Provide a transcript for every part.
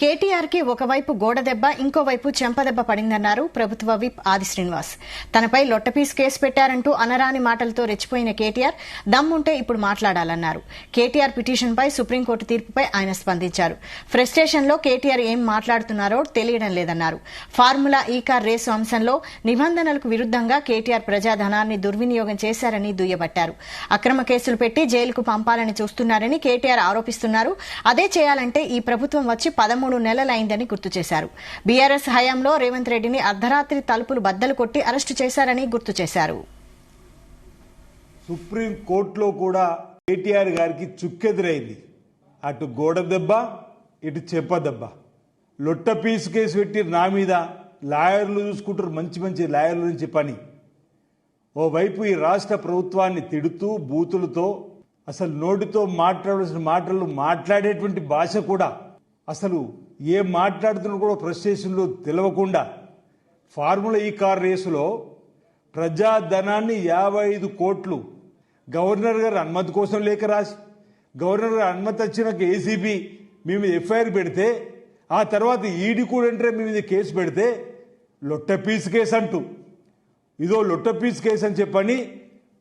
కేటీఆర్ కి ఒకవైపు గోడ దెబ్బ ఇంకోవైపు చెంపదెబ్బ పడిందన్నారు ప్రభుత్వ విప్ ఆది శ్రీనివాస్. తనపై లొట్టపీస్ కేసు పెట్టారంటూ అనరాని మాటలతో రెచ్చిపోయిన కేటీఆర్ దమ్ముంటే ఇప్పుడు మాట్లాడాలన్నారు. కేటీఆర్ పిటిషన్పై సుప్రీంకోర్టు తీర్పుపై ఆయన స్పందించారు. ఫ్రస్ట్రేషన్లో కేటీఆర్ ఏం మాట్లాడుతున్నారో తెలియడం లేదన్నారు. ఫార్ములా ఈ కార్ రేసు అంశంలో నిబంధనలకు విరుద్దంగా కేటీఆర్ ప్రజాధనాన్ని దుర్వినియోగం చేశారని దుయ్యబట్టారు. అక్రమ కేసులు పెట్టి జైలుకు పంపాలని చూస్తున్నారని కేటీఆర్ ఆరోపిస్తున్నారు. అదే చేయాలంటే ఈ ప్రభుత్వం వచ్చి 13 నెలలైందని గుర్తు చేశారు. బీఆర్ఎస్ హయాంలో రేవంత్ రెడ్డిని అర్ధరాత్రి తలుపులు బద్దలు కొట్టి అరెస్టు చేశారని గుర్తు చేశారు. సుప్రీం కోర్టులో కూడా కేటీఆర్ గారికి చుక్కెదురైంది. అటు గోడ దెబ్బ, ఇటు చెప్ప దెబ్బ. లొట్ట పీసు కేసు పెట్టి నా మీద లాయర్లు చూసుకుంటారు, మంచి మంచి లాయర్ల నుంచి పని. ఓవైపు ఈ రాష్ట్ర ప్రభుత్వాన్ని తిడుతూ బూతులతో అసలు నోటితో మాట్లాడాల్సిన మాటలు మాట్లాడేటువంటి భాష కూడా అసలు ఏం మాట్లాడుతున్నా కూడా ఫ్రస్ట్రేషన్లో తెలవకుండా ఫార్ములా ఈ కార్ రేసులో ప్రజాధనాన్ని 55 కోట్లు గవర్నర్ గారు అనుమతి కోసం లేఖ రాసి, గవర్నర్ గారు అనుమతి వచ్చినాక ఏసీబీ మీ మీద ఎఫ్ఐఆర్ పెడితే, ఆ తర్వాత ఈడీ కూడా అంటే మీ మీద కేసు పెడితే లొట్టపీస్ కేసు అంటూ ఇదో లొట్టపీస్ కేసు అని చెప్పని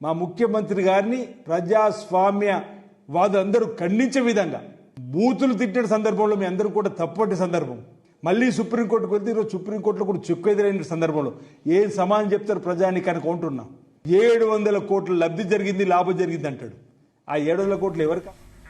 మా ముఖ్యమంత్రి గారిని ప్రజాస్వామ్యవాదులందరూ ఖండించే విధంగా బూతులు తిట్టిన సందర్భంలో మీ అందరూ కూడా తప్పటి సందర్భం. మళ్ళీ సుప్రీంకోర్టుకు వెళ్తే ఈరోజు సుప్రీంకోర్టులో కూడా చుక్కు ఎదురైన సందర్భంలో ఏం సమాధానం చెప్తారు ప్రజానికి అనుకుంటున్నాం. 700 కోట్ల లబ్ధి జరిగింది, లాభం జరిగింది అంటాడు. ఆ 700 కోట్లు ఎవరికి?